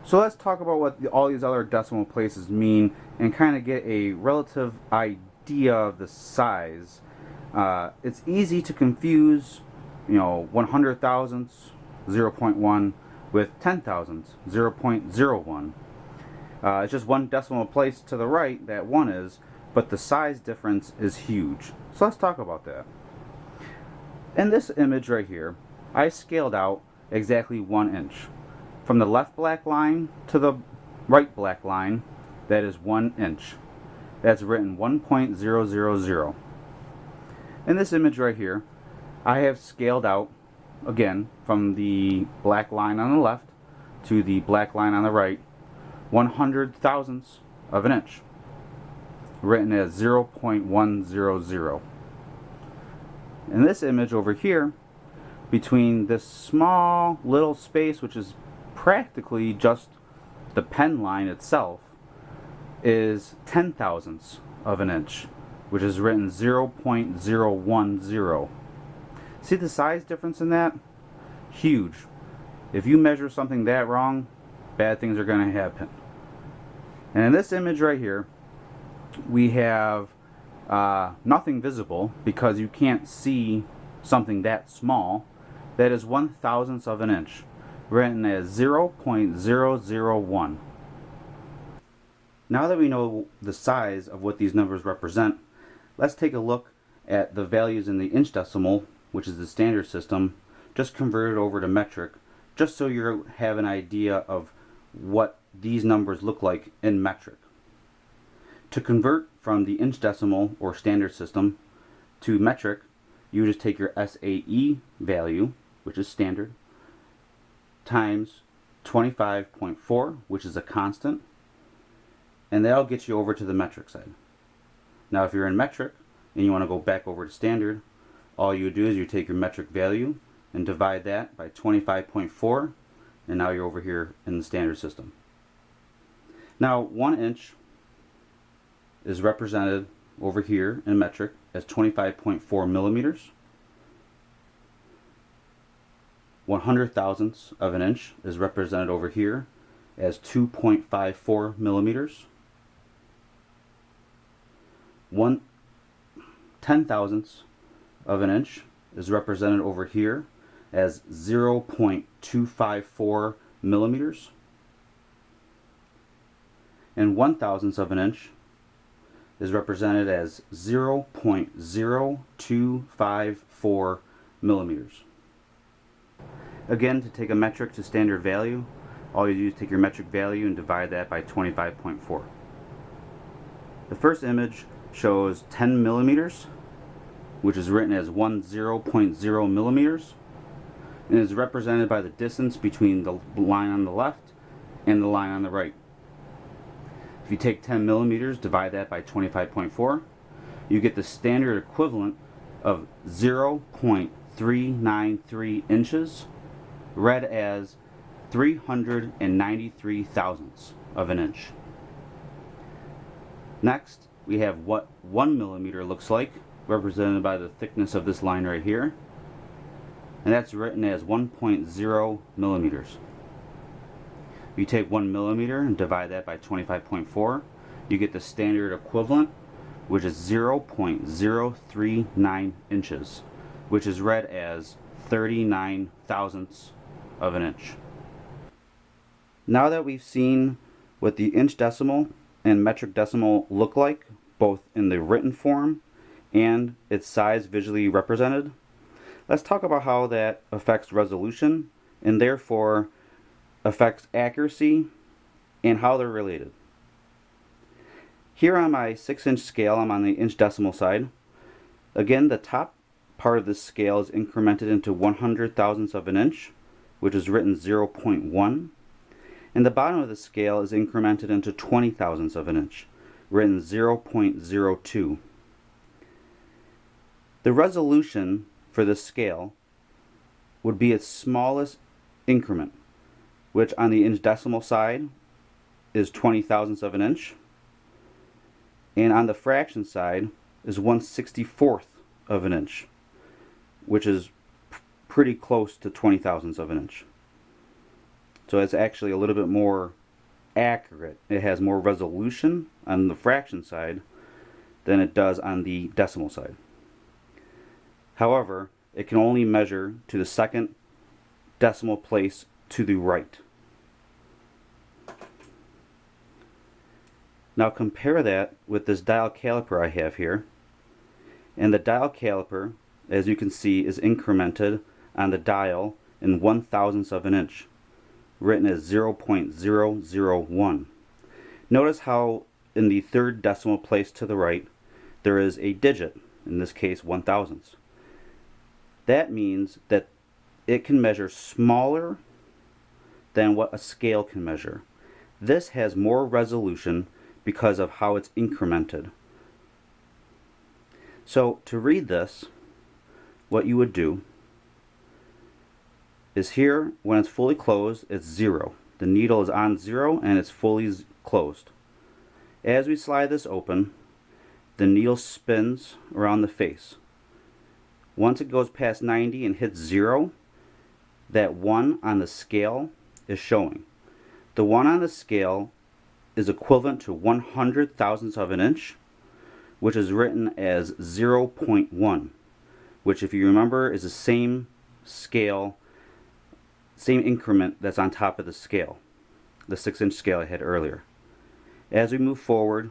So let's talk about what all these other decimal places mean and kind of get a relative idea of the size. It's easy to confuse, 100 thousandths, 0.1, with 10 thousandths, 0.01. It's just one decimal place to the right that 1 is, but the size difference is huge. So let's talk about that. In this image right here, I scaled out exactly 1 inch. From the left black line to the right black line, that is 1 inch. That's written 1.000. In this image right here, I have scaled out, again, from the black line on the left to the black line on the right, 100 thousandths of an inch, written as 0.100. In this image over here, between this small little space, which is practically just the pen line itself, is 10 thousandths of an inch, which is written 0.010. See the size difference in that? Huge. If you measure something that wrong, bad things are going to happen. And in this image right here, we have nothing visible because you can't see something that small. That is 1/1000th of an inch, written as 0.001. Now that we know the size of what these numbers represent, let's take a look at the values in the inch decimal, which is the standard system, just converted over to metric, just so you have an idea of what these numbers look like in metric. To convert from the inch decimal or standard system to metric, you just take your SAE value, which is standard, times 25.4, which is a constant, and that'll get you over to the metric side. Now if you're in metric and you want to go back over to standard, all you do is you take your metric value and divide that by 25.4, and now you're over here in the standard system. Now 1 inch is represented over here in metric as 25.4 millimeters. 100 thousandths of an inch is represented over here as 2.54 millimeters. 10 thousandths of an inch is represented over here as 0.254 millimeters. And 1/1000th of an inch is represented as 0.0254 millimeters. Again, to take a metric to standard value, all you do is take your metric value and divide that by 25.4. The first image shows 10 millimeters, which is written as 10.0 millimeters, and is represented by the distance between the line on the left and the line on the right. If you take 10 millimeters, divide that by 25.4, you get the standard equivalent of 0.393 inches, read as 393 thousandths of an inch. Next, we have what 1 millimeter looks like, represented by the thickness of this line right here, and that's written as 1.0 millimeters. If you take 1 millimeter and divide that by 25.4, you get the standard equivalent, which is 0.039 inches, which is read as 39 thousandths of an inch. Now that we've seen what the inch decimal and metric decimal look like, both in the written form and its size visually represented, let's talk about how that affects resolution and therefore affects accuracy and how they're related. Here on my 6-inch scale, I'm on the inch decimal side. Again, the top part of this scale is incremented into 100 thousandths of an inch, which is written 0.1, and the bottom of the scale is incremented into 20 thousandths of an inch, written 0.02. The resolution for this scale would be its smallest increment, which on the inch decimal side is 20 thousandths of an inch, and on the fraction side is 1/64th of an inch, which is pretty close to 20 thousandths of an inch. So it's actually a little bit more accurate. It has more resolution on the fraction side than it does on the decimal side. However, it can only measure to the second decimal place to the right. Now compare that with this dial caliper I have here. And the dial caliper, as you can see, is incremented on the dial in 1/1000th of an inch, written as 0.001. Notice how in the third decimal place to the right there is a digit, in this case 1/1000th. That means that it can measure smaller than what a scale can measure. This has more resolution because of how it's incremented. So to read this, what you would do is here, when it's fully closed, it's 0. The needle is on 0 and it's fully closed. As we slide this open, the needle spins around the face. Once it goes past 90 and hits 0, that 1 on the scale is showing. The 1 on the scale is equivalent to 100,000ths of an inch, which is written as 0.1, which, if you remember, is the same scale, same increment that's on top of the scale, the 6-inch scale I had earlier. As we move forward,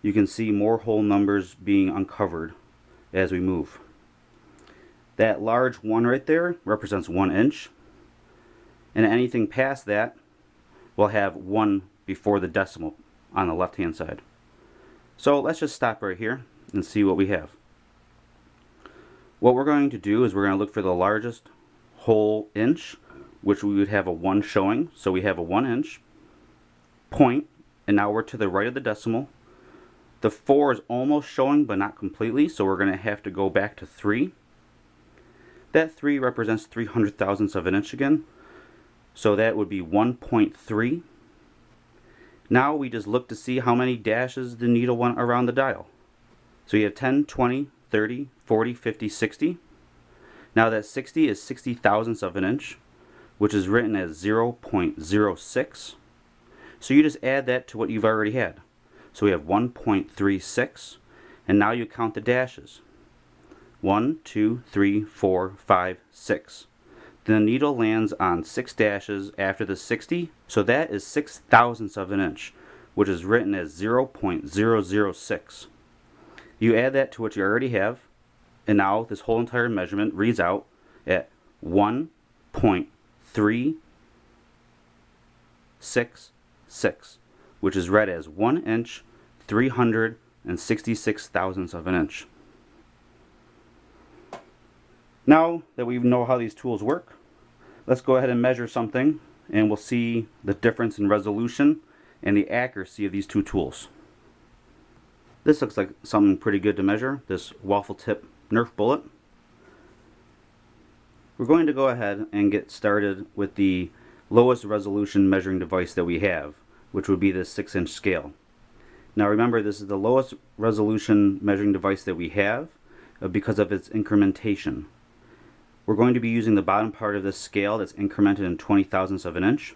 you can see more whole numbers being uncovered as we move. That large 1 right there represents 1 inch, and anything past that will have 1 before the decimal on the left hand side. So let's just stop right here and see what we have. What we're going to do is we're going to look for the largest whole inch, which we would have a 1 showing. So we have a 1 inch point, and now we're to the right of the decimal. The 4 is almost showing but not completely, so we're going to have to go back to 3. That 3 represents 300,000ths of an inch again, so that would be 1.3. Now we just look to see how many dashes the needle went around the dial. So you have 10, 20, 30, 40, 50, 60. Now that 60 is 60,000ths of an inch, which is written as 0.06. So you just add that to what you've already had. So we have 1.36, and now you count the dashes. 1, 2, 3, 4, 5, 6. The needle lands on 6 dashes after the 60, so that is 6,000ths of an inch, which is written as 0.006. You add that to what you already have, and now this whole entire measurement reads out at 1.366, which is read as 1 inch, 366,000ths of an inch. Now that we know how these tools work, let's go ahead and measure something, and we'll see the difference in resolution and the accuracy of these two tools. This looks like something pretty good to measure, this waffle tip Nerf bullet. We're going to go ahead and get started with the lowest resolution measuring device that we have, which would be this 6-inch scale. Now remember, this is the lowest resolution measuring device that we have because of its incrementation. We're going to be using the bottom part of this scale that's incremented in 20,000ths of an inch.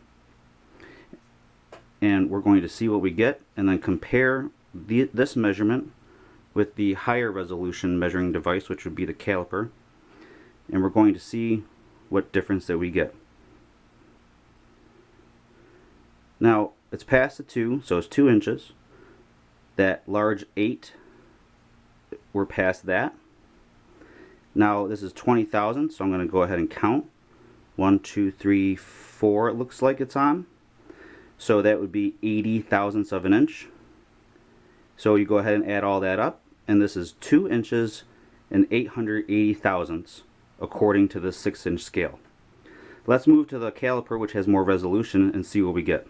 And we're going to see what we get and then compare this measurement with the higher resolution measuring device, which would be the caliper. And we're going to see what difference that we get. Now, it's past the 2, so it's 2 inches. That large 8, we're past that. Now this is 20,000, so I'm going to go ahead and count. 1, 2, 3, 4 it looks like it's on. So that would be 80,000ths of an inch. So you go ahead and add all that up, and this is 2 inches and 880,000ths according to the 6-inch scale. Let's move to the caliper, which has more resolution, and see what we get.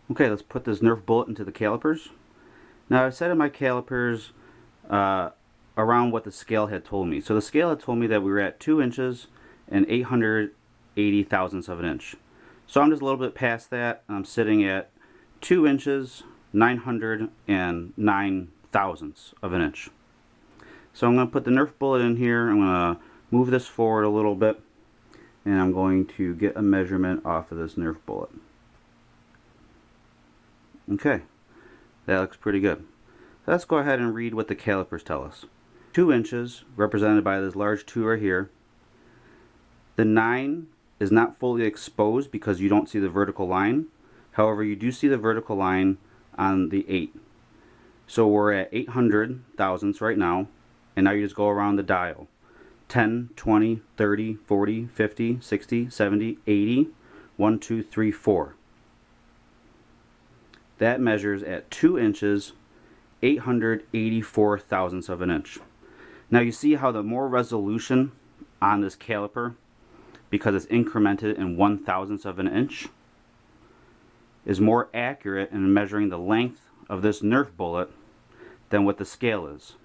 Okay, let's put this Nerf bullet into the calipers. Now I set in my calipers around what the scale had told me. So the scale had told me that we were at 2 inches and 880,000ths of an inch. So I'm just a little bit past that. I'm sitting at 2 inches, 909,000ths of an inch. So I'm going to put the Nerf bullet in here. I'm going to move this forward a little bit. and I'm going to get a measurement off of this Nerf bullet. Okay, that looks pretty good. So let's go ahead and read what the calipers tell us. 2 inches, represented by this large 2 right here. The 9 is not fully exposed because you don't see the vertical line. However, you do see the vertical line on the 8. So we're at 800 thousandths right now, and now you just go around the dial. 10, 20, 30, 40, 50, 60, 70, 80, 1, 2, 3, 4. That measures at 2 inches, 884 thousandths of an inch. Now you see how the more resolution on this caliper, because it's incremented in 1/1000th of an inch, is more accurate in measuring the length of this Nerf bullet than what the scale is.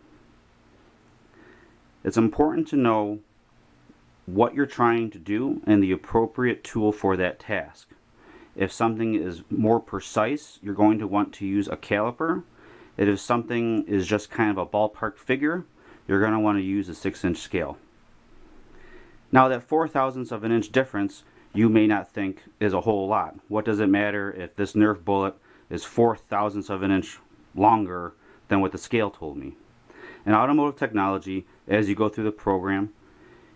It's important to know what you're trying to do and the appropriate tool for that task. If something is more precise, you're going to want to use a caliper. If something is just kind of a ballpark figure, you're going to want to use a 6-inch scale. Now that 4/1000ths of an inch difference you may not think is a whole lot. What does it matter if this Nerf bullet is 4/1000ths of an inch longer than what the scale told me? In automotive technology, as you go through the program,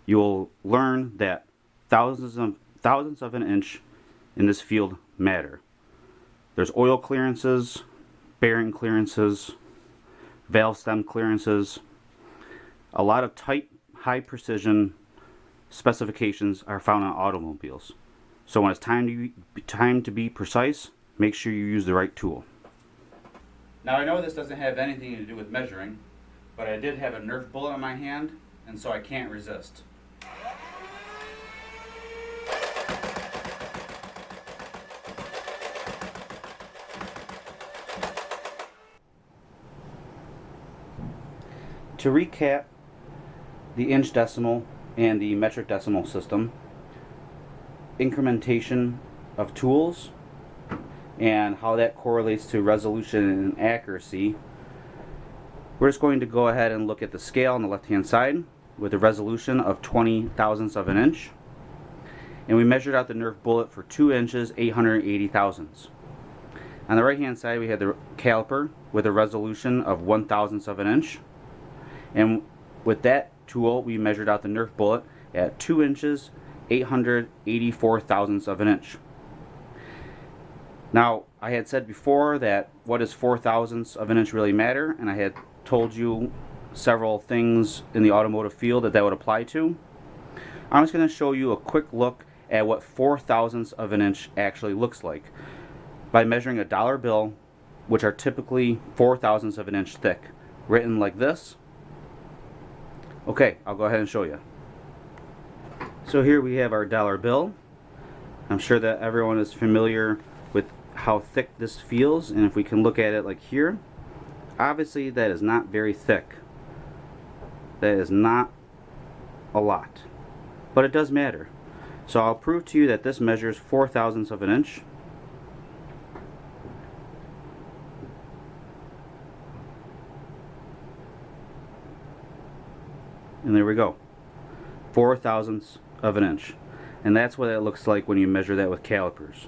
you'll learn that thousandths of an inch in this field matter. There's oil clearances, bearing clearances, valve stem clearances. A lot of tight, high precision specifications are found on automobiles. So when it's time to be precise, make sure you use the right tool. Now I know this doesn't have anything to do with measuring, but I did have a Nerf bullet in my hand, and so I can't resist. To recap the inch decimal and the metric decimal system, incrementation of tools, and how that correlates to resolution and accuracy, we're just going to go ahead and look at the scale on the left hand side with a resolution of 20/1000ths of an inch, and we measured out the Nerf bullet for 2 inches 880 thousandths. On the right hand side we had the caliper with a resolution of 1/1000th of an inch, and with that tool we measured out the Nerf bullet at 2 inches 884 thousandths of an inch. Now I had said before that what does 4/1000ths of an inch really matter, and I had told you several things in the automotive field that would apply to. I'm just going to show you a quick look at what 4/1000ths of an inch actually looks like by measuring a dollar bill, which are typically 4/1000ths of an inch thick, written like this. Okay, I'll go ahead and show you. So here we have our dollar bill. I'm sure that everyone is familiar with how thick this feels, and if we can look at it like here, obviously that is not very thick. That is not a lot, but it does matter. So I'll prove to you that this measures 4/1000ths of an inch. And there we go, 4/1000ths of an inch. And that's what it looks like when you measure that with calipers.